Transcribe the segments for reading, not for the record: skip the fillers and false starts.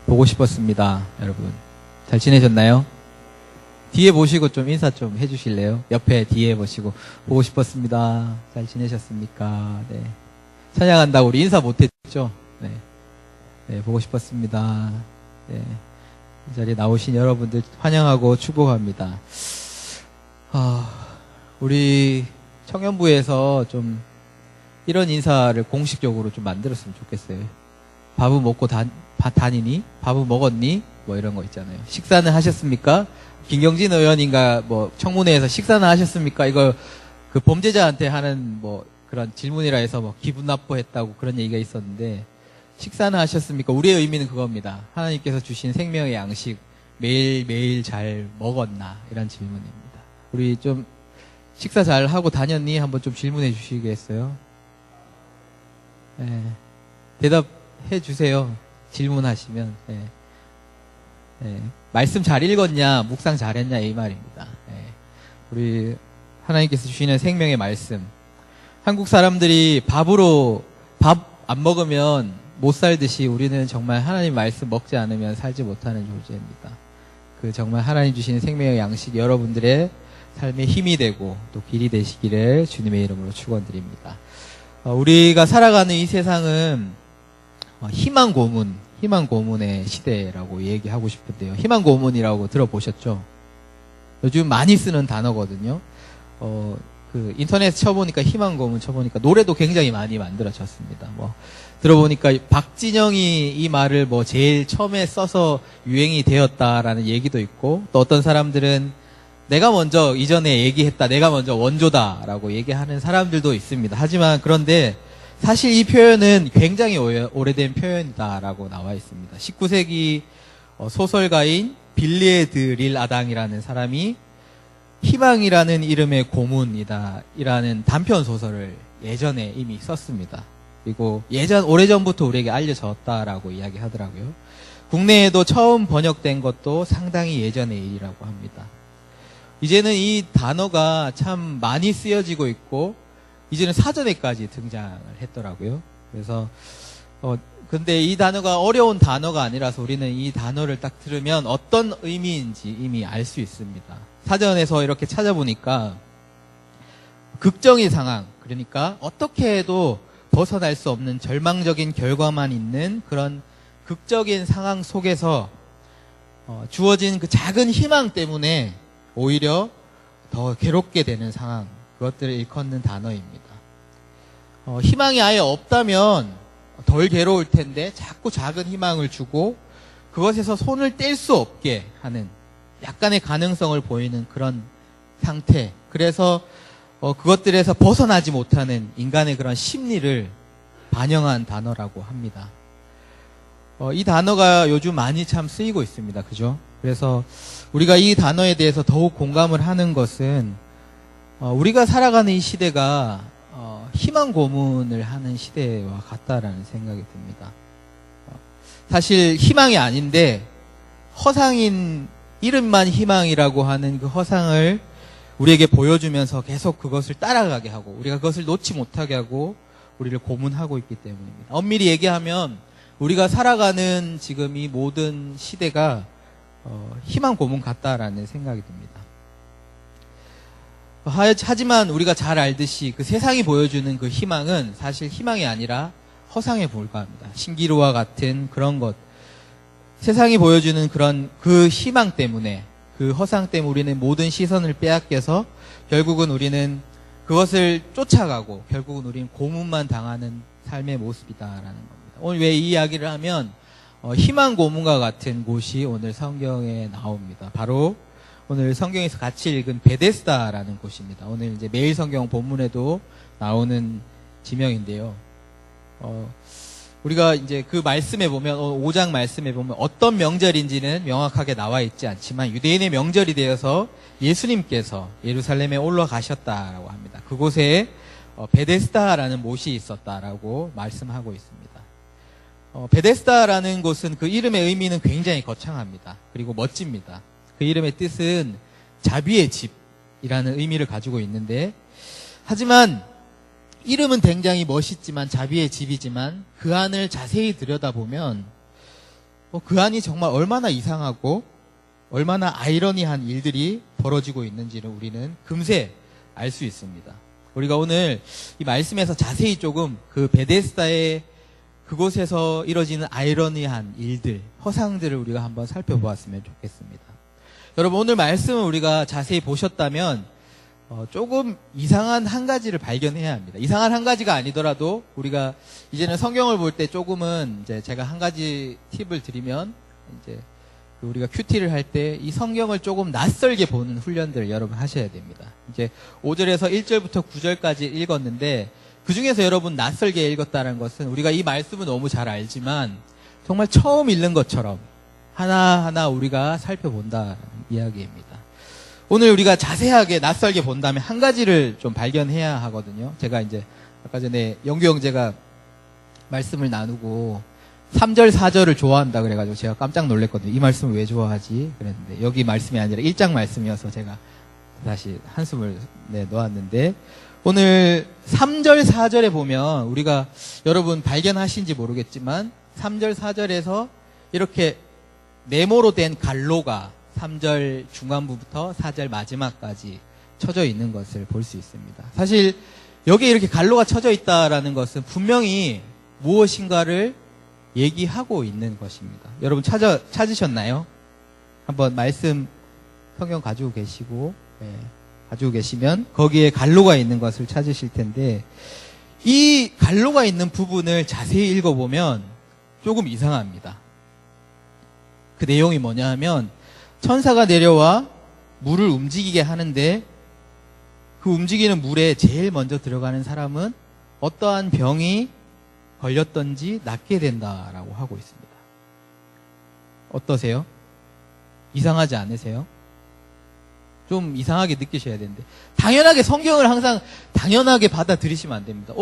보고 싶었습니다. 여러분 잘 지내셨나요? 뒤에 보시고 좀 인사 좀 해주실래요? 옆에 뒤에 보시고 보고 싶었습니다. 잘 지내셨습니까? 네. 찬양한다고 우리 인사 못했죠? 네. 네, 보고 싶었습니다. 네. 이 자리에 나오신 여러분들 환영하고 축복합니다. 우리 청년부에서 좀 이런 인사를 공식적으로 좀 만들었으면 좋겠어요. 밥은 먹고 다니니? 밥은 먹었니? 뭐 이런 거 있잖아요. 식사는 하셨습니까? 김경진 의원인가 뭐 청문회에서 식사는 하셨습니까? 이거 그 범죄자한테 하는 뭐 그런 질문이라 해서 뭐 기분 나빠했다고 그런 얘기가 있었는데, 식사는 하셨습니까? 우리의 의미는 그겁니다. 하나님께서 주신 생명의 양식 매일매일 잘 먹었나? 이런 질문입니다. 우리 좀 식사 잘 하고 다녔니? 한번 좀 질문해 주시겠어요? 네. 대답해 주세요. 질문하시면. 네. 네. 말씀 잘 읽었냐, 묵상 잘했냐, 이 말입니다. 네. 우리 하나님께서 주시는 생명의 말씀. 한국 사람들이 밥 안 먹으면 못 살듯이 우리는 정말 하나님 말씀 먹지 않으면 살지 못하는 존재입니다. 그 정말 하나님 주시는 생명의 양식이 여러분들의 삶의 힘이 되고 또 길이 되시기를 주님의 이름으로 축원드립니다. 우리가 살아가는 이 세상은 희망 고문의 시대라고 얘기하고 싶은데요. 희망 고문이라고 들어보셨죠? 요즘 많이 쓰는 단어거든요. 그 인터넷 쳐보니까 희망 고문 쳐보니까 노래도 굉장히 많이 만들어졌습니다. 뭐 들어보니까 박진영이 이 말을 뭐 제일 처음에 써서 유행이 되었다라는 얘기도 있고, 또 어떤 사람들은 내가 먼저 이전에 얘기했다, 내가 먼저 원조다라고 얘기하는 사람들도 있습니다. 하지만 그런데 사실 이 표현은 굉장히 오래된 표현이다라고 나와 있습니다. 19세기 소설가인 빌리에 드 릴 아당이라는 사람이 희망이라는 이름의 고문이다이라는 단편 소설을 예전에 이미 썼습니다. 그리고 오래전부터 우리에게 알려졌다라고 이야기하더라고요. 국내에도 처음 번역된 것도 상당히 예전의 일이라고 합니다. 이제는 이 단어가 참 많이 쓰여지고 있고, 이제는 사전에까지 등장을 했더라고요. 그래서 근데 이 단어가 어려운 단어가 아니라서 우리는 이 단어를 딱 들으면 어떤 의미인지 이미 알 수 있습니다. 사전에서 이렇게 찾아보니까 극정의 상황, 그러니까 어떻게 해도 벗어날 수 없는 절망적인 결과만 있는 그런 극적인 상황 속에서 주어진 그 작은 희망 때문에 오히려 더 괴롭게 되는 상황, 그것들을 일컫는 단어입니다. 희망이 아예 없다면 덜 괴로울 텐데 자꾸 작은 희망을 주고 그것에서 손을 뗄 수 없게 하는 약간의 가능성을 보이는 그런 상태, 그래서 그것들에서 벗어나지 못하는 인간의 그런 심리를 반영한 단어라고 합니다. 이 단어가 요즘 많이 참 쓰이고 있습니다. 그죠? 그래서 우리가 이 단어에 대해서 더욱 공감을 하는 것은 우리가 살아가는 이 시대가 희망 고문을 하는 시대와 같다라는 생각이 듭니다. 사실 희망이 아닌데 허상인 이름만 희망이라고 하는 그 허상을 우리에게 보여주면서 계속 그것을 따라가게 하고 우리가 그것을 놓지 못하게 하고 우리를 고문하고 있기 때문입니다. 엄밀히 얘기하면 우리가 살아가는 지금 이 모든 시대가 희망 고문 같다라는 생각이 듭니다. 하지만 우리가 잘 알듯이 그 세상이 보여주는 그 희망은 사실 희망이 아니라 허상에 불과합니다. 신기루와 같은 그런 것, 세상이 보여주는 그런 그 희망 때문에, 그 허상 때문에 우리는 모든 시선을 빼앗겨서 결국은 우리는 그것을 쫓아가고 결국은 우리는 고문만 당하는 삶의 모습이다라는 겁니다. 오늘 왜 이 이야기를 하면 희망 고문과 같은 곳이 오늘 성경에 나옵니다. 바로 오늘 성경에서 같이 읽은 베데스다라는 곳입니다. 오늘 이제 매일 성경 본문에도 나오는 지명인데요. 우리가 이제 그 말씀에 보면 5장 말씀에 보면 어떤 명절인지는 명확하게 나와 있지 않지만 유대인의 명절이 되어서 예수님께서 예루살렘에 올라가셨다라고 합니다. 그곳에 베데스다라는 못이 있었다라고 말씀하고 있습니다. 베데스다라는 곳은 그 이름의 의미는 굉장히 거창합니다. 그리고 멋집니다. 그 이름의 뜻은 자비의 집이라는 의미를 가지고 있는데, 하지만 이름은 굉장히 멋있지만 자비의 집이지만 그 안을 자세히 들여다보면 그 안이 정말 얼마나 이상하고 얼마나 아이러니한 일들이 벌어지고 있는지를 우리는 금세 알 수 있습니다. 우리가 오늘 이 말씀에서 자세히 조금 그 베데스다의 그곳에서 이뤄지는 아이러니한 일들, 허상들을 우리가 한번 살펴보았으면 좋겠습니다. 여러분, 오늘 말씀을 우리가 자세히 보셨다면 조금 이상한 한 가지를 발견해야 합니다. 이상한 한 가지가 아니더라도 우리가 이제는 성경을 볼 때 조금은 이제 제가 한 가지 팁을 드리면 이제 우리가 큐티를 할 때 이 성경을 조금 낯설게 보는 훈련들을 여러분 하셔야 됩니다. 이제 5절에서 1절부터 9절까지 읽었는데 그 중에서 여러분 낯설게 읽었다는 것은 우리가 이 말씀은 너무 잘 알지만 정말 처음 읽는 것처럼 하나하나 우리가 살펴본다는 이야기입니다. 오늘 우리가 자세하게 낯설게 본다면 한 가지를 좀 발견해야 하거든요. 제가 이제 아까 전에 영규 형제가 말씀을 나누고 3절, 4절을 좋아한다 그래가지고 제가 깜짝 놀랐거든요. 이 말씀을 왜 좋아하지? 그랬는데 여기 말씀이 아니라 1장 말씀이어서 제가 다시 한숨을 놓았는데 오늘 3절, 4절에 보면 우리가 여러분 발견하신지 모르겠지만 3절, 4절에서 이렇게 네모로 된 갈로가 3절 중간부부터 4절 마지막까지 쳐져 있는 것을 볼 수 있습니다. 사실 여기에 이렇게 갈로가 쳐져 있다라는 것은 분명히 무엇인가를 얘기하고 있는 것입니다. 여러분 찾으셨나요? 한번 말씀 성경 가지고 계시고 가지고 계시면 거기에 갈로가 있는 것을 찾으실 텐데 이 갈로가 있는 부분을 자세히 읽어보면 조금 이상합니다. 그 내용이 뭐냐 하면 천사가 내려와 물을 움직이게 하는데 그 움직이는 물에 제일 먼저 들어가는 사람은 어떠한 병이 걸렸던지 낫게 된다라고 하고 있습니다. 어떠세요? 이상하지 않으세요? 좀 이상하게 느끼셔야 되는데 당연하게 성경을 항상 당연하게 받아들이시면 안 됩니다.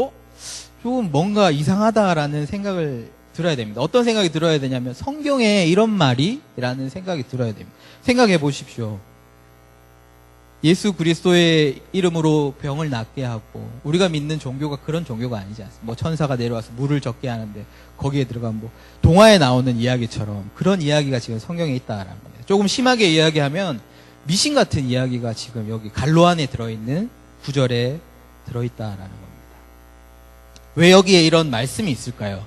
좀 뭔가 이상하다라는 생각을 들어야 됩니다. 어떤 생각이 들어야 되냐면 성경에 이런 말이? 라는 생각이 들어야 됩니다. 생각해 보십시오. 예수 그리스도의 이름으로 병을 낫게 하고 우리가 믿는 종교가 그런 종교가 아니지 않습니까? 뭐 천사가 내려와서 물을 적게 하는데 거기에 들어가면 뭐 동화에 나오는 이야기처럼 그런 이야기가 지금 성경에 있다라는 겁니다. 조금 심하게 이야기하면 미신 같은 이야기가 지금 여기 갈로 안에 들어있는 구절에 들어있다라는 겁니다. 왜 여기에 이런 말씀이 있을까요?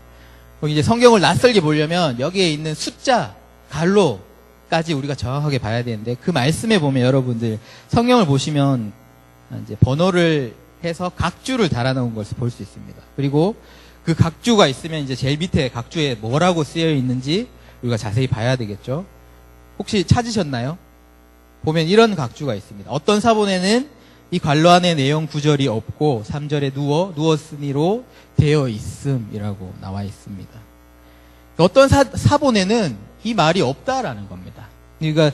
여기 이제 성경을 낯설게 보려면 여기에 있는 숫자, 갈로까지 우리가 정확하게 봐야 되는데 그 말씀에 보면 여러분들 성경을 보시면 이제 번호를 해서 각주를 달아놓은 것을 볼 수 있습니다. 그리고 그 각주가 있으면 이제 제일 밑에 각주에 뭐라고 쓰여 있는지 우리가 자세히 봐야 되겠죠. 혹시 찾으셨나요? 보면 이런 각주가 있습니다. 어떤 사본에는 이 갈로 안에 내용 구절이 없고 3절에 누웠으니로 되어 있음이라고 나와 있습니다. 어떤 사본에는 이 말이 없다라는 겁니다. 그러니까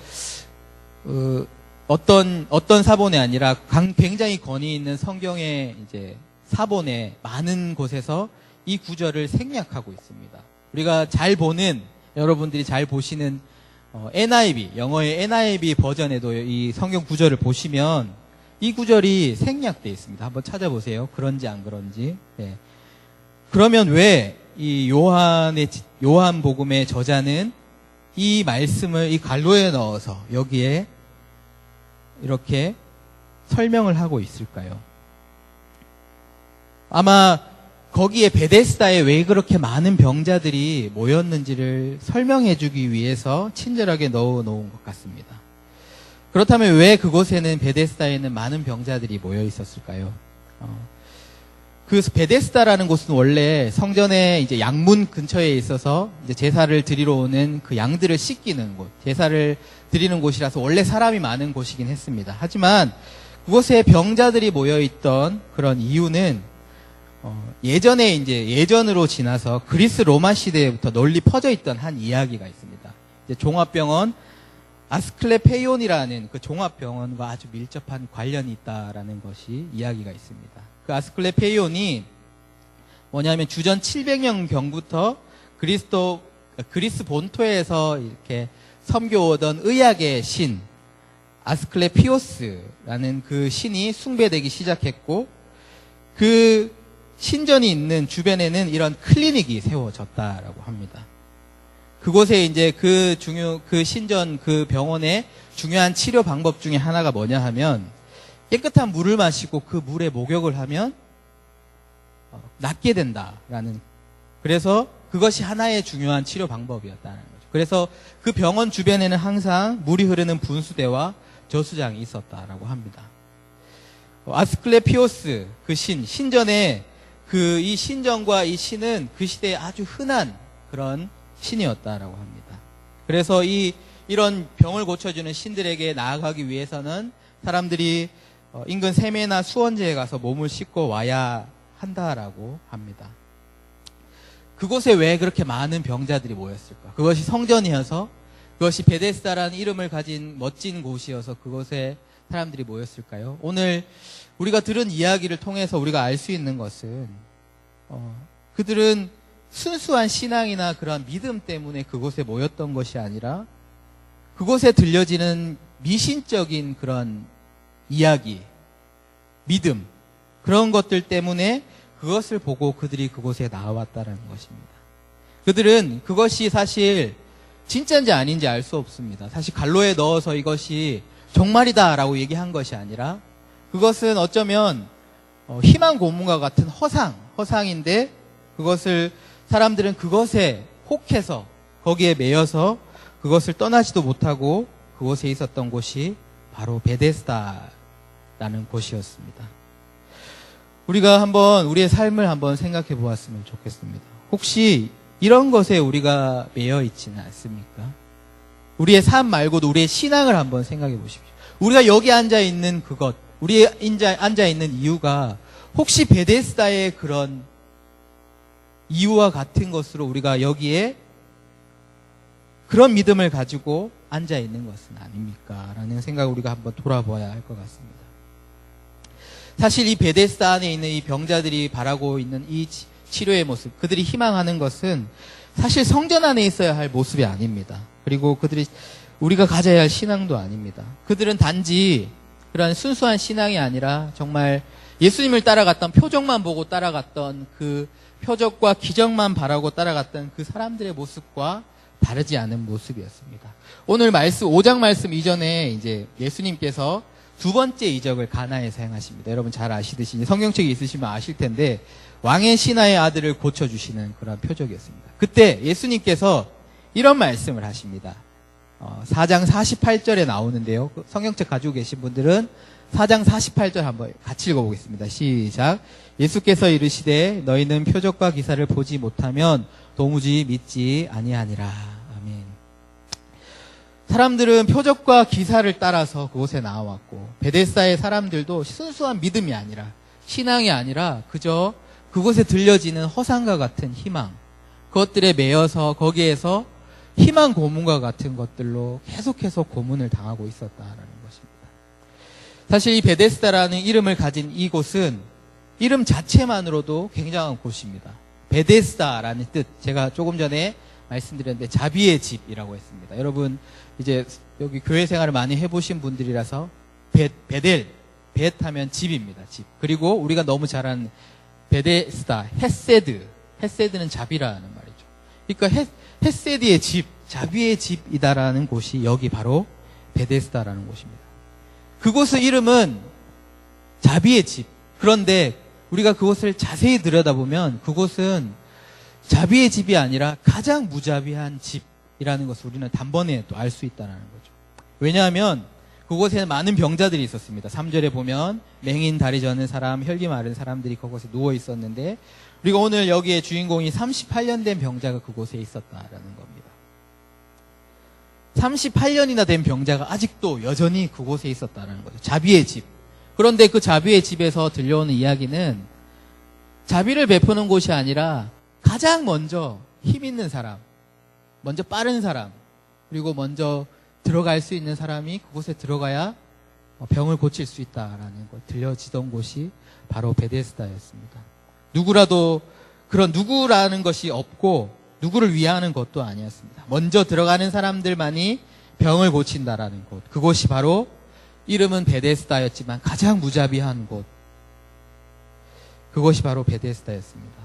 어떤 사본이 아니라 굉장히 권위 있는 성경의 이제 사본에 많은 곳에서 이 구절을 생략하고 있습니다. 우리가 잘 보는 여러분들이 잘 보시는 NIV 영어의 NIV 버전에도 이 성경 구절을 보시면 이 구절이 생략되어 있습니다. 한번 찾아보세요. 그런지 안 그런지. 네. 그러면 왜 이 요한복음의 저자는 이 말씀을 이 갈로에 넣어서 여기에 이렇게 설명을 하고 있을까요? 아마 거기에 베데스다에 왜 그렇게 많은 병자들이 모였는지를 설명해 주기 위해서 친절하게 넣어놓은 것 같습니다. 그렇다면 왜 그곳에는 베데스다에는 많은 병자들이 모여 있었을까요? 그 베데스다라는 곳은 원래 성전의 이제 양문 근처에 있어서 이제 제사를 드리러 오는 그 양들을 씻기는 곳, 제사를 드리는 곳이라서 원래 사람이 많은 곳이긴 했습니다. 하지만 그곳에 병자들이 모여 있던 그런 이유는 예전에 이제 예전으로 지나서 그리스 로마 시대부터 널리 퍼져 있던 한 이야기가 있습니다. 이제 종합병원 아스클레페이온이라는 그 종합병원과 아주 밀접한 관련이 있다라는 것이 이야기가 있습니다. 그 아스클레페이온이 뭐냐면 주전 700년경부터 그리스 본토에서 이렇게 섬겨오던 의학의 신 아스클레피오스라는 그 신이 숭배되기 시작했고 그 신전이 있는 주변에는 이런 클리닉이 세워졌다라고 합니다. 그곳에 이제 그 신전 그 병원의 중요한 치료 방법 중에 하나가 뭐냐 하면 깨끗한 물을 마시고 그 물에 목욕을 하면 낫게 된다라는, 그래서 그것이 하나의 중요한 치료 방법이었다는 거죠. 그래서 그 병원 주변에는 항상 물이 흐르는 분수대와 저수장이 있었다라고 합니다. 아스클레피오스 그 신전에 이 신전과 이 신은 그 시대에 아주 흔한 그런 신이었다라고 합니다. 그래서 이런 병을 고쳐주는 신들에게 나아가기 위해서는 사람들이 인근 세메나 수원제에 가서 몸을 씻고 와야 한다라고 합니다. 그곳에 왜 그렇게 많은 병자들이 모였을까? 그것이 성전이어서, 그것이 베데스다라는 이름을 가진 멋진 곳이어서 그곳에 사람들이 모였을까요? 오늘 우리가 들은 이야기를 통해서 우리가 알 수 있는 것은 그들은 순수한 신앙이나 그런 믿음 때문에 그곳에 모였던 것이 아니라 그곳에 들려지는 미신적인 그런 이야기, 믿음, 그런 것들 때문에 그것을 보고 그들이 그곳에 나왔다는 것입니다. 그들은 그것이 사실 진짜인지 아닌지 알 수 없습니다. 사실 갈로에 넣어서 이것이 정말이다라고 얘기한 것이 아니라 그것은 어쩌면 희망 고문과 같은 허상인데 그것을 사람들은 그것에 혹해서 거기에 매여서 그것을 떠나지도 못하고 그곳에 있었던 곳이 바로 베데스다라는 곳이었습니다. 우리가 한번 우리의 삶을 한번 생각해 보았으면 좋겠습니다. 혹시 이런 것에 우리가 매여 있지는 않습니까? 우리의 삶 말고도 우리의 신앙을 한번 생각해 보십시오. 우리가 여기 앉아 있는 그것, 우리 앉아 있는 이유가 혹시 베데스다의 그런 이유와 같은 것으로 우리가 여기에 그런 믿음을 가지고 앉아 있는 것은 아닙니까? 라는 생각을 우리가 한번 돌아봐야 할 것 같습니다. 사실 이 베데스다 안에 있는 이 병자들이 바라고 있는 이 치료의 모습, 그들이 희망하는 것은 사실 성전 안에 있어야 할 모습이 아닙니다. 그리고 우리가 가져야 할 신앙도 아닙니다. 그들은 단지 그런 순수한 신앙이 아니라 정말 예수님을 따라갔던, 표적만 보고 따라갔던 그 표적과 기적만 바라고 따라갔던 그 사람들의 모습과 다르지 않은 모습이었습니다. 오늘 5장 말씀 이전에 이제 예수님께서 두 번째 이적을 가나에서 행하십니다. 여러분 잘 아시듯이 성경책이 있으시면 아실 텐데 왕의 신하의 아들을 고쳐주시는 그런 표적이었습니다. 그때 예수님께서 이런 말씀을 하십니다. 4장 48절에 나오는데요. 성경책 가지고 계신 분들은 4장 48절 한번 같이 읽어보겠습니다. 시작. 예수께서 이르시되 너희는 표적과 기사를 보지 못하면 도무지 믿지 아니하니라. 아멘. 사람들은 표적과 기사를 따라서 그곳에 나왔고 베데스다의 사람들도 순수한 믿음이 아니라 신앙이 아니라 그저 그곳에 들려지는 허상과 같은 희망, 그것들에 매여서 거기에서 희망 고문과 같은 것들로 계속해서 고문을 당하고 있었다라는 것입니다. 사실 이 베데스다라는 이름을 가진 이곳은 이름 자체만으로도 굉장한 곳입니다. 베데스다라는 뜻, 제가 조금 전에 말씀드렸는데 자비의 집이라고 했습니다. 여러분 이제 여기 교회 생활을 많이 해보신 분들이라서 베델 하면 집입니다. 집. 그리고 우리가 너무 잘 아는 베데스다, 헤세드는 자비라는 말이죠. 그러니까 헤세드의 집, 자비의 집이다라는 곳이 여기 바로 베데스다라는 곳입니다. 그곳의 이름은 자비의 집. 그런데 우리가 그곳을 자세히 들여다보면 그곳은 자비의 집이 아니라 가장 무자비한 집이라는 것을 우리는 단번에 또 알 수 있다는 거죠. 왜냐하면 그곳에는 많은 병자들이 있었습니다. 3절에 보면 맹인, 다리 저는 사람, 혈기 마른 사람들이 그곳에 누워 있었는데 우리가 오늘 여기에 주인공이 38년 된 병자가 그곳에 있었다라는 겁니다. 38년이나 된 병자가 아직도 여전히 그곳에 있었다는 거죠. 자비의 집. 그런데 그 자비의 집에서 들려오는 이야기는 자비를 베푸는 곳이 아니라 가장 먼저 힘 있는 사람, 먼저 빠른 사람, 그리고 먼저 들어갈 수 있는 사람이 그곳에 들어가야 병을 고칠 수 있다라는 것 들려지던 곳이 바로 베데스다였습니다. 누구라도 그런 누구라는 것이 없고 누구를 위하는 것도 아니었습니다. 먼저 들어가는 사람들만이 병을 고친다라는 곳, 그곳이 바로 이름은 베데스다였지만 가장 무자비한 곳, 그것이 바로 베데스다였습니다.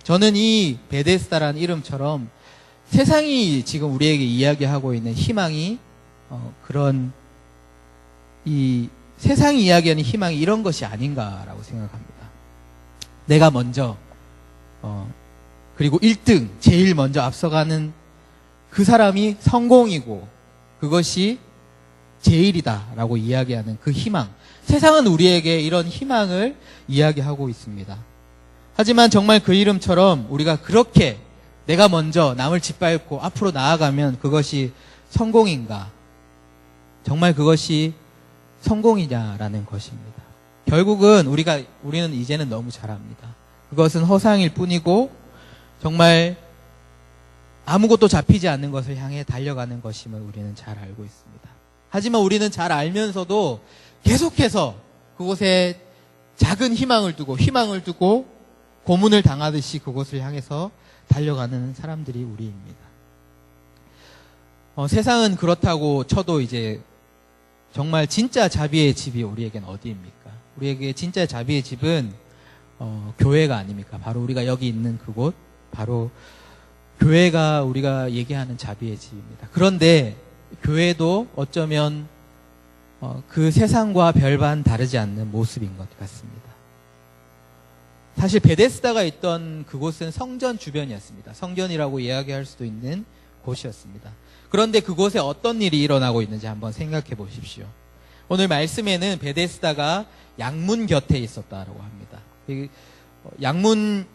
저는 이 베데스다라는 이름처럼 세상이 지금 우리에게 이야기하고 있는 희망이 그런 이 세상이 이야기하는 희망이 이런 것이 아닌가라고 생각합니다. 내가 먼저 그리고 1등 제일 먼저 앞서가는 그 사람이 성공이고 그것이 제일이다라고 이야기하는 그 희망. 세상은 우리에게 이런 희망을 이야기하고 있습니다. 하지만 정말 그 이름처럼 우리가 그렇게 내가 먼저 남을 짓밟고 앞으로 나아가면 그것이 성공인가? 정말 그것이 성공이냐라는 것입니다. 결국은 우리는 이제는 너무 잘 압니다. 그것은 허상일 뿐이고 정말 아무것도 잡히지 않는 것을 향해 달려가는 것임을 우리는 잘 알고 있습니다. 하지만 우리는 잘 알면서도 계속해서 그곳에 작은 희망을 두고 고문을 당하듯이 그곳을 향해서 달려가는 사람들이 우리입니다. 세상은 그렇다고 쳐도 이제 정말 진짜 자비의 집이 우리에겐 어디입니까? 우리에게 진짜 자비의 집은 교회가 아닙니까? 바로 우리가 여기 있는 그곳, 바로 교회가 우리가 얘기하는 자비의 집입니다. 그런데 교회도 어쩌면 그 세상과 별반 다르지 않는 모습인 것 같습니다. 사실 베데스다가 있던 그곳은 성전 주변이었습니다. 성전이라고 이야기할 수도 있는 곳이었습니다. 그런데 그곳에 어떤 일이 일어나고 있는지 한번 생각해 보십시오. 오늘 말씀에는 베데스다가 양문 곁에 있었다라고 합니다. 양문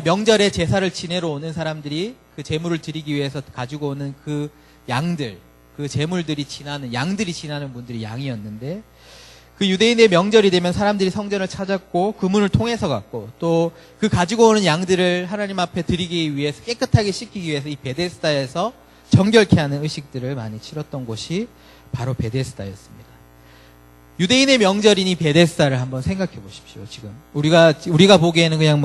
명절에 제사를 지내러 오는 사람들이 그 제물을 드리기 위해서 가지고 오는 그 양들, 그 제물들이 양들이 지나는 분들이 양이었는데 그 유대인의 명절이 되면 사람들이 성전을 찾았고 그 문을 통해서 갔고 또 그 가지고 오는 양들을 하나님 앞에 드리기 위해서 깨끗하게 씻기기 위해서 이 베데스다에서 정결케 하는 의식들을 많이 치렀던 곳이 바로 베데스다였습니다. 유대인의 명절이니 베데스다를 한번 생각해 보십시오. 지금 우리가 보기에는 그냥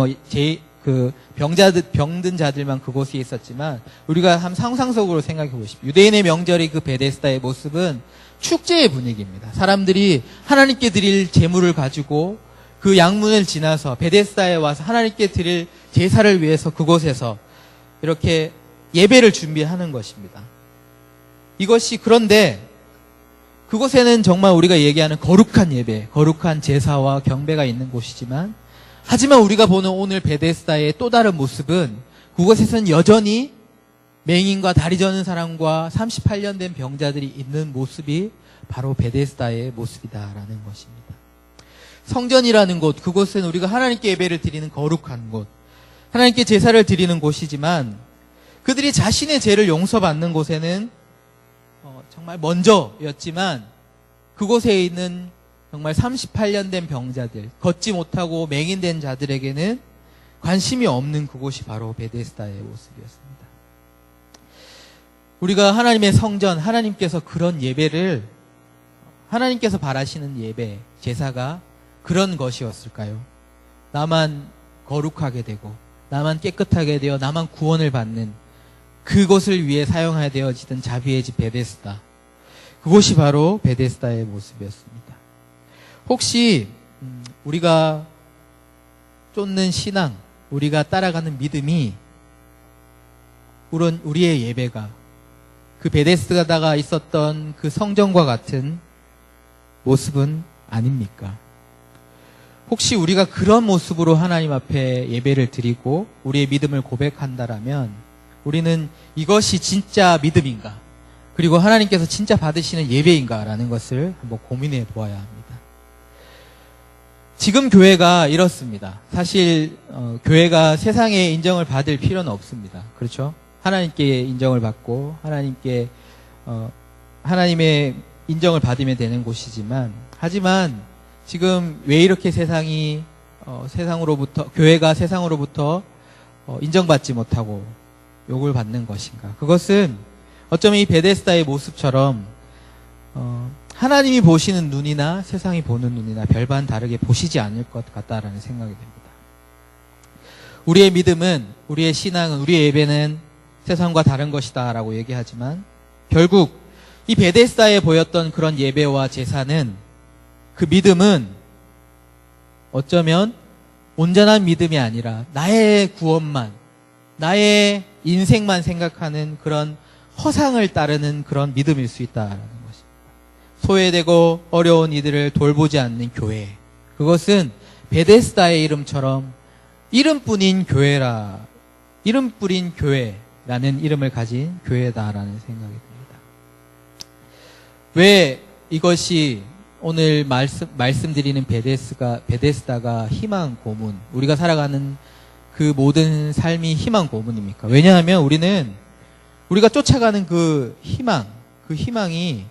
병든 자들만 그곳에 있었지만 우리가 한 상상 속으로 생각해 보십시오. 유대인의 명절이 그 베데스다의 모습은 축제의 분위기입니다. 사람들이 하나님께 드릴 제물을 가지고 그 양문을 지나서 베데스다에 와서 하나님께 드릴 제사를 위해서 그곳에서 이렇게 예배를 준비하는 것입니다. 그런데 그곳에는 정말 우리가 얘기하는 거룩한 예배, 거룩한 제사와 경배가 있는 곳이지만 하지만 우리가 보는 오늘 베데스다의 또 다른 모습은 그곳에서는 여전히 맹인과 다리 저는 사람과 38년 된 병자들이 있는 모습이 바로 베데스다의 모습이다라는 것입니다. 성전이라는 곳, 그곳은 우리가 하나님께 예배를 드리는 거룩한 곳, 하나님께 제사를 드리는 곳이지만 그들이 자신의 죄를 용서받는 곳에는 정말 먼저였지만 그곳에 있는 정말 38년 된 병자들, 걷지 못하고 맹인된 자들에게는 관심이 없는 그곳이 바로 베데스다의 모습이었습니다. 우리가 하나님의 성전, 하나님께서 그런 예배를, 하나님께서 바라시는 예배, 제사가 그런 것이었을까요? 나만 거룩하게 되고, 나만 깨끗하게 되어, 나만 구원을 받는 그것을 위해 사용하여 되어지던 자비의 집 베데스다. 그곳이 바로 베데스다의 모습이었습니다. 혹시 우리가 쫓는 신앙, 우리가 따라가는 믿음이 우리의 예배가 그 베데스다가 있었던 그 성전과 같은 모습은 아닙니까? 혹시 우리가 그런 모습으로 하나님 앞에 예배를 드리고 우리의 믿음을 고백한다라면 우리는 이것이 진짜 믿음인가? 그리고 하나님께서 진짜 받으시는 예배인가라는 것을 한번 고민해 보아야 합니다. 지금 교회가 이렇습니다. 사실 교회가 세상의 인정을 받을 필요는 없습니다. 그렇죠? 하나님께 인정을 받고 하나님의 인정을 받으면 되는 곳이지만 하지만 지금 왜 이렇게 교회가 세상으로부터 인정받지 못하고 욕을 받는 것인가? 그것은 어쩌면 이 베데스다의 모습처럼 하나님이 보시는 눈이나 세상이 보는 눈이나 별반 다르게 보시지 않을 것 같다라는 생각이 듭니다. 우리의 믿음은, 우리의 신앙은, 우리의 예배는 세상과 다른 것이다 라고 얘기하지만 결국 이 베데스다에 보였던 그런 예배와 제사는 그 믿음은 어쩌면 온전한 믿음이 아니라 나의 구원만, 나의 인생만 생각하는 그런 허상을 따르는 그런 믿음일 수 있다라는 것입니다. 소외되고 어려운 이들을 돌보지 않는 교회. 그것은 베데스다의 이름처럼 이름뿐인 교회라는 이름을 가진 교회다라는 생각이 듭니다. 왜 이것이 오늘 말씀드리는 베데스다가 희망 고문, 우리가 살아가는 그 모든 삶이 희망 고문입니까? 왜냐하면 우리가 쫓아가는 그 희망이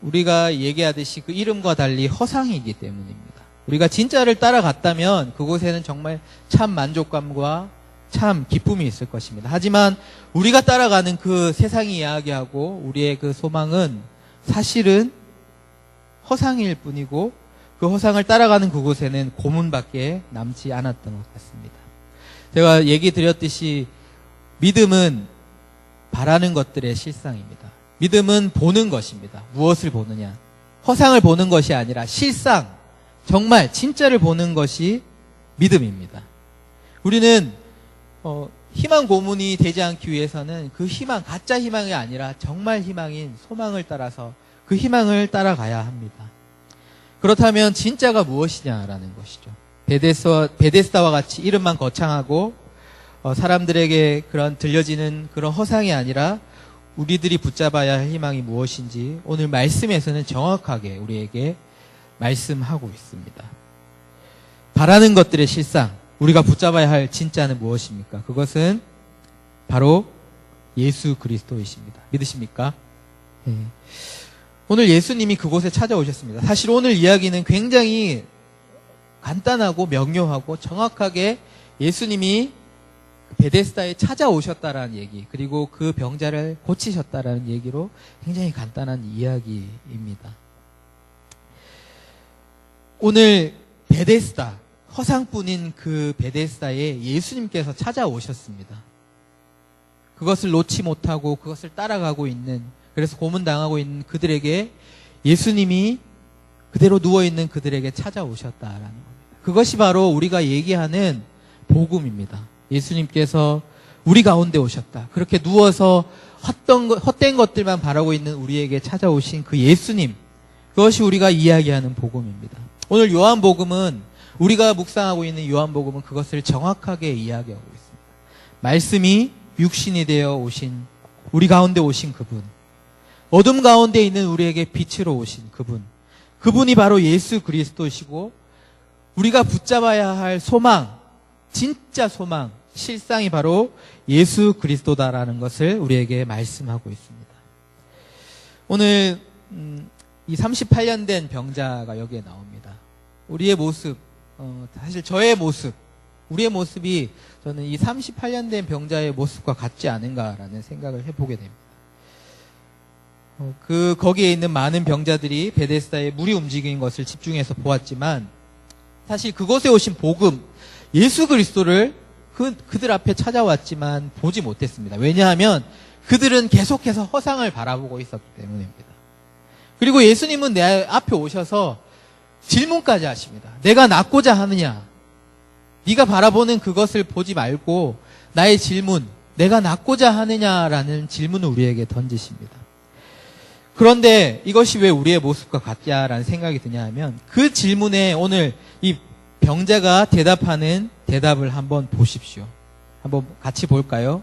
우리가 얘기하듯이 그 이름과 달리 허상이기 때문입니다. 우리가 진짜를 따라갔다면 그곳에는 정말 참 만족감과 참 기쁨이 있을 것입니다. 하지만 우리가 따라가는 그 세상이 이야기하고 우리의 그 소망은 사실은 허상일 뿐이고 그 허상을 따라가는 그곳에는 고문밖에 남지 않았던 것 같습니다. 제가 얘기 드렸듯이 믿음은 바라는 것들의 실상입니다. 믿음은 보는 것입니다. 무엇을 보느냐? 허상을 보는 것이 아니라 실상, 정말 진짜를 보는 것이 믿음입니다. 우리는 희망 고문이 되지 않기 위해서는 그 희망, 가짜 희망이 아니라 정말 희망인 소망을 따라서 그 희망을 따라가야 합니다. 그렇다면 진짜가 무엇이냐라는 것이죠. 베데스다와 같이 이름만 거창하고 사람들에게 그런 들려지는 그런 허상이 아니라 우리들이 붙잡아야 할 희망이 무엇인지 오늘 말씀에서는 정확하게 우리에게 말씀하고 있습니다. 바라는 것들의 실상, 우리가 붙잡아야 할 진짜는 무엇입니까? 그것은 바로 예수 그리스도이십니다. 믿으십니까? 네. 오늘 예수님이 그곳에 찾아오셨습니다. 사실 오늘 이야기는 굉장히 간단하고 명료하고 정확하게 예수님이 베데스다에 찾아오셨다라는 얘기, 그리고 그 병자를 고치셨다라는 얘기로 굉장히 간단한 이야기입니다. 오늘 베데스다, 허상뿐인 그 베데스다에 예수님께서 찾아오셨습니다. 그것을 놓지 못하고 그것을 따라가고 있는, 그래서 고문당하고 있는 그들에게 예수님이 그대로 누워있는 그들에게 찾아오셨다라는 겁니다. 그것이 바로 우리가 얘기하는 복음입니다. 예수님께서 우리 가운데 오셨다. 그렇게 누워서 헛된 것들만 바라고 있는 우리에게 찾아오신 그 예수님, 그것이 우리가 이야기하는 복음입니다. 오늘 요한복음은, 우리가 묵상하고 있는 요한복음은 그것을 정확하게 이야기하고 있습니다. 말씀이 육신이 되어 오신, 우리 가운데 오신 그분, 어둠 가운데 있는 우리에게 빛으로 오신 그분이 바로 예수 그리스도시고, 우리가 붙잡아야 할 소망, 진짜 소망, 실상이 바로 예수 그리스도다라는 것을 우리에게 말씀하고 있습니다. 오늘 이 38년 된 병자가 여기에 나옵니다. 우리의 모습, 사실 저의 모습, 우리의 모습이 저는 이 38년 된 병자의 모습과 같지 않은가라는 생각을 해보게 됩니다. 거기에 있는 많은 병자들이 베데스다의 물이 움직이는 것을 집중해서 보았지만, 사실 그곳에 오신 복음, 예수 그리스도를 그들 앞에 찾아왔지만 보지 못했습니다. 왜냐하면 그들은 계속해서 허상을 바라보고 있었기 때문입니다. 그리고 예수님은 내 앞에 오셔서 질문까지 하십니다. 내가 낫고자 하느냐? 네가 바라보는 그것을 보지 말고 나의 질문, 내가 낫고자 하느냐라는 질문을 우리에게 던지십니다. 그런데 이것이 왜 우리의 모습과 같냐라는 생각이 드냐 하면, 그 질문에 오늘 이 병자가 대답하는 대답을 한번 보십시오. 한번 같이 볼까요?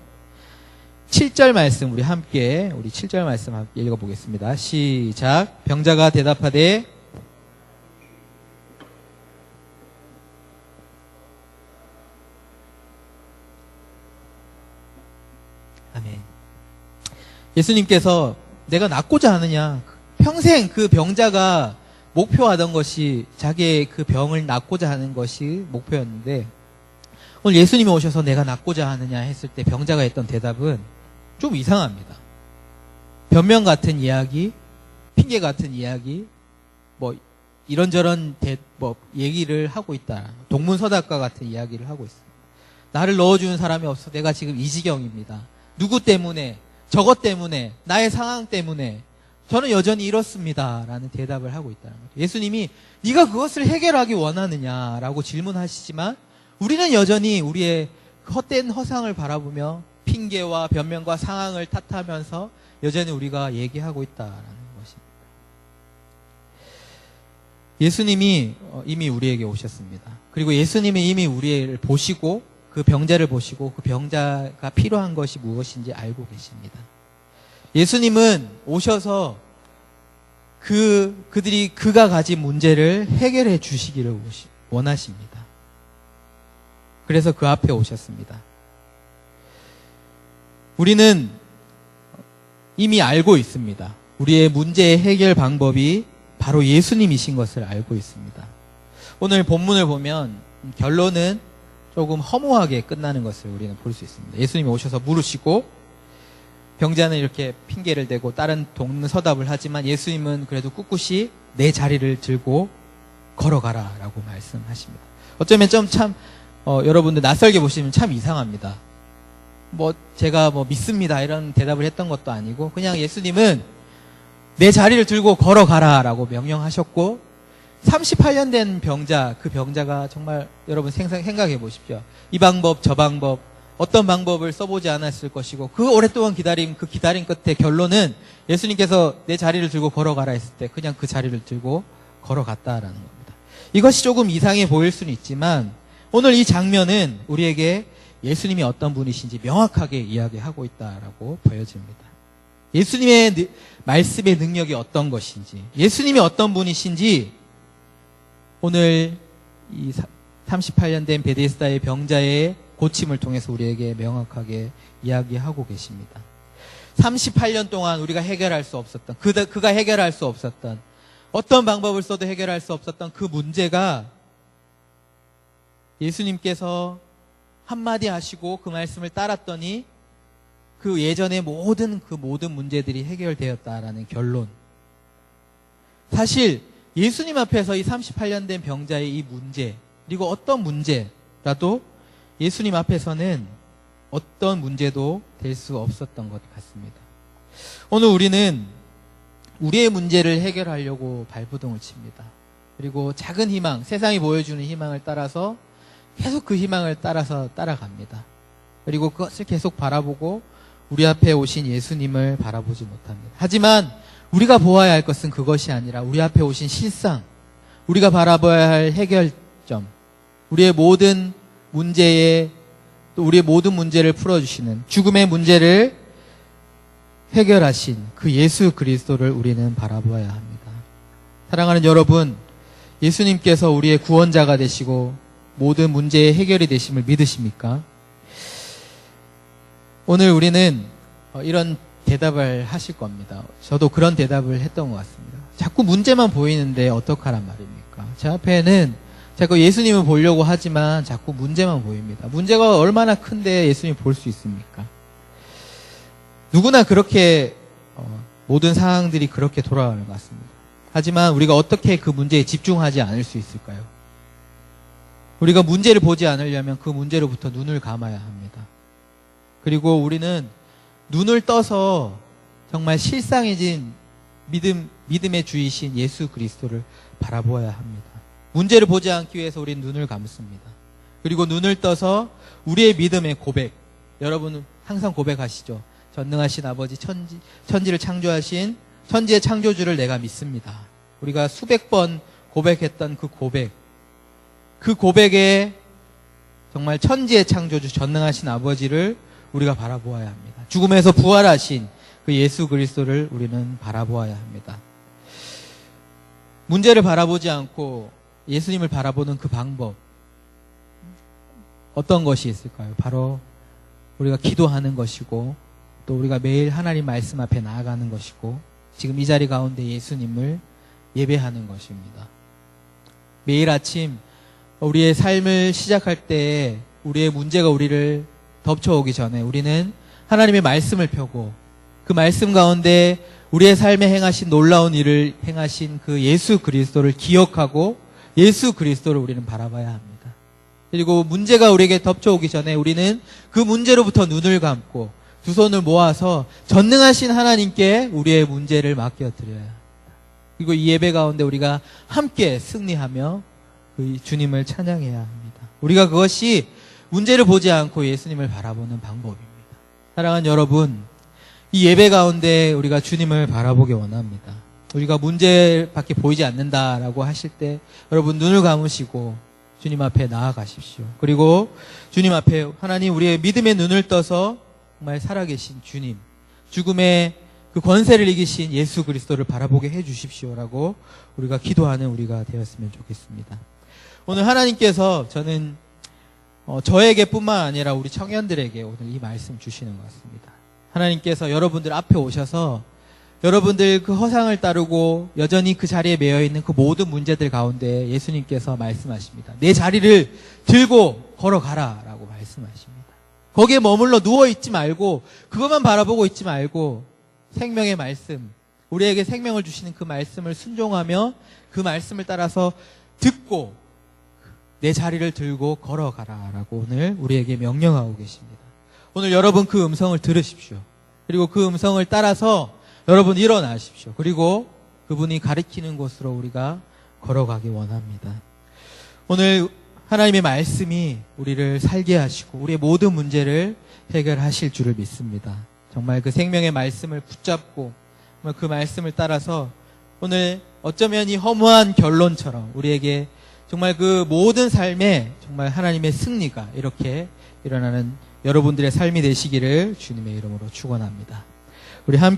7절 말씀 우리 7절 말씀 함께 읽어보겠습니다. 시작. 병자가 대답하되 아멘. 예수님께서 내가 낫고자 하느냐, 평생 그 병자가 목표하던 것이 자기의 그 병을 낫고자 하는 것이 목표였는데, 오늘 예수님이 오셔서 내가 낫고자 하느냐 했을 때 병자가 했던 대답은 좀 이상합니다. 변명 같은 이야기, 핑계 같은 이야기, 이런저런 얘기를 하고 있다. 동문서답과 같은 이야기를 하고 있습니다. 나를 넣어주는 사람이 없어 내가 지금 이 지경입니다. 누구 때문에, 저것 때문에, 나의 상황 때문에 저는 여전히 이렇습니다 라는 대답을 하고 있다는 거죠. 예수님이 네가 그것을 해결하기 원하느냐라고 질문하시지만 우리는 여전히 우리의 헛된 허상을 바라보며 핑계와 변명과 상황을 탓하면서 여전히 우리가 얘기하고 있다라는 것입니다. 예수님이 이미 우리에게 오셨습니다. 그리고 예수님이 이미 우리를 보시고 그 병자를 보시고 그 병자가 필요한 것이 무엇인지 알고 계십니다. 예수님은 오셔서 그들이 그가 가진 문제를 해결해 주시기를 원하십니다. 그래서 그 앞에 오셨습니다. 우리는 이미 알고 있습니다. 우리의 문제의 해결 방법이 바로 예수님이신 것을 알고 있습니다. 오늘 본문을 보면 결론은 조금 허무하게 끝나는 것을 우리는 볼 수 있습니다. 예수님이 오셔서 물으시고 병자는 이렇게 핑계를 대고 다른 동료는 서답을 하지만 예수님은 그래도 꿋꿋이 내 자리를 들고 걸어가라 라고 말씀하십니다. 어쩌면 좀 참 여러분들 낯설게 보시면 참 이상합니다. 제가 믿습니다 이런 대답을 했던 것도 아니고 그냥 예수님은 내 자리를 들고 걸어가라 라고 명령하셨고 38년 된 병자, 그 병자가 정말 여러분 생각해 보십시오. 이 방법 저 방법 어떤 방법을 써보지 않았을 것이고 그 오랫동안 기다림 끝에 결론은 예수님께서 내 자리를 들고 걸어가라 했을 때 그냥 그 자리를 들고 걸어갔다라는 겁니다. 이것이 조금 이상해 보일 수는 있지만 오늘 이 장면은 우리에게 예수님이 어떤 분이신지 명확하게 이야기하고 있다라고 보여집니다. 예수님의 말씀의 능력이 어떤 것인지, 예수님이 어떤 분이신지 오늘 이 38년 된 베데스다의 병자의 고침을 통해서 우리에게 명확하게 이야기하고 계십니다. 38년 동안 우리가 해결할 수 없었던, 그가 해결할 수 없었던, 어떤 방법을 써도 해결할 수 없었던 그 문제가 예수님께서 한마디 하시고 그 말씀을 따랐더니 그 예전의 모든 문제들이 해결되었다라는 결론. 사실 예수님 앞에서 이 38년 된 병자의 이 문제, 그리고 어떤 문제라도 예수님 앞에서는 어떤 문제도 될 수 없었던 것 같습니다. 오늘 우리는 우리의 문제를 해결하려고 발버둥을 칩니다. 그리고 작은 희망, 세상이 보여주는 희망을 따라서 계속 그 희망을 따라서 따라갑니다. 그리고 그것을 계속 바라보고 우리 앞에 오신 예수님을 바라보지 못합니다. 하지만 우리가 보아야 할 것은 그것이 아니라 우리 앞에 오신 실상, 우리가 바라봐야 할 해결점, 우리의 모든 문제에 또 우리의 모든 문제를 풀어주시는 죽음의 문제를 해결하신 그 예수 그리스도를 우리는 바라보아야 합니다. 사랑하는 여러분, 예수님께서 우리의 구원자가 되시고 모든 문제의 해결이 되심을 믿으십니까? 오늘 우리는 이런 대답을 하실 겁니다. 저도 그런 대답을 했던 것 같습니다. 자꾸 문제만 보이는데 어떡하란 말입니까? 제 앞에는 자꾸 예수님을 보려고 하지만 자꾸 문제만 보입니다. 문제가 얼마나 큰데 예수님 볼 수 있습니까? 누구나 그렇게 모든 상황들이 그렇게 돌아가는 것 같습니다. 하지만 우리가 어떻게 그 문제에 집중하지 않을 수 있을까요? 우리가 문제를 보지 않으려면 그 문제로부터 눈을 감아야 합니다. 그리고 우리는 눈을 떠서 정말 실상해진 믿음의 주이신 예수 그리스도를 바라보아야 합니다. 문제를 보지 않기 위해서 우리는 눈을 감습니다. 그리고 눈을 떠서 우리의 믿음의 고백, 여러분은 항상 고백하시죠. 전능하신 아버지, 천지를 창조하신 천지의 창조주를 내가 믿습니다. 우리가 수백 번 고백했던 그 고백에 정말 천지의 창조주, 전능하신 아버지를 우리가 바라보아야 합니다. 죽음에서 부활하신 그 예수 그리스도를 우리는 바라보아야 합니다. 문제를 바라보지 않고 예수님을 바라보는 그 방법, 어떤 것이 있을까요? 바로 우리가 기도하는 것이고 또 우리가 매일 하나님 말씀 앞에 나아가는 것이고 지금 이 자리 가운데 예수님을 예배하는 것입니다. 매일 아침 우리의 삶을 시작할 때 우리의 문제가 우리를 덮쳐오기 전에 우리는 하나님의 말씀을 펴고 그 말씀 가운데 우리의 삶에 행하신 놀라운 일을 행하신 그 예수 그리스도를 기억하고 예수 그리스도를 우리는 바라봐야 합니다. 그리고 문제가 우리에게 덮쳐오기 전에 우리는 그 문제로부터 눈을 감고 두 손을 모아서 전능하신 하나님께 우리의 문제를 맡겨드려야 합니다. 그리고 이 예배 가운데 우리가 함께 승리하며 그 주님을 찬양해야 합니다. 우리가 그것이 문제를 보지 않고 예수님을 바라보는 방법입니다. 사랑하는 여러분, 이 예배 가운데 우리가 주님을 바라보기 원합니다. 우리가 문제밖에 보이지 않는다라고 하실 때 여러분 눈을 감으시고 주님 앞에 나아가십시오. 그리고 주님 앞에 하나님 우리의 믿음의 눈을 떠서 정말 살아계신 주님, 죽음의 그 권세를 이기신 예수 그리스도를 바라보게 해주십시오라고 우리가 기도하는 우리가 되었으면 좋겠습니다. 오늘 하나님께서 저는 저에게뿐만 아니라 우리 청년들에게 오늘 이 말씀 주시는 것 같습니다. 하나님께서 여러분들 앞에 오셔서 여러분들 그 허상을 따르고 여전히 그 자리에 매여 있는 그 모든 문제들 가운데 예수님께서 말씀하십니다. 내 자리를 들고 걸어가라 라고 말씀하십니다. 거기에 머물러 누워있지 말고 그것만 바라보고 있지 말고 생명의 말씀, 우리에게 생명을 주시는 그 말씀을 순종하며 그 말씀을 따라서 듣고 내 자리를 들고 걸어가라 라고 오늘 우리에게 명령하고 계십니다. 오늘 여러분 그 음성을 들으십시오. 그리고 그 음성을 따라서 여러분 일어나십시오. 그리고 그분이 가리키는 곳으로 우리가 걸어가기 원합니다. 오늘 하나님의 말씀이 우리를 살게 하시고 우리의 모든 문제를 해결하실 줄을 믿습니다. 정말 그 생명의 말씀을 붙잡고 그 말씀을 따라서 오늘 어쩌면 이 허무한 결론처럼 우리에게 정말 그 모든 삶에 정말 하나님의 승리가 이렇게 일어나는 여러분들의 삶이 되시기를 주님의 이름으로 축원합니다. 우리 함께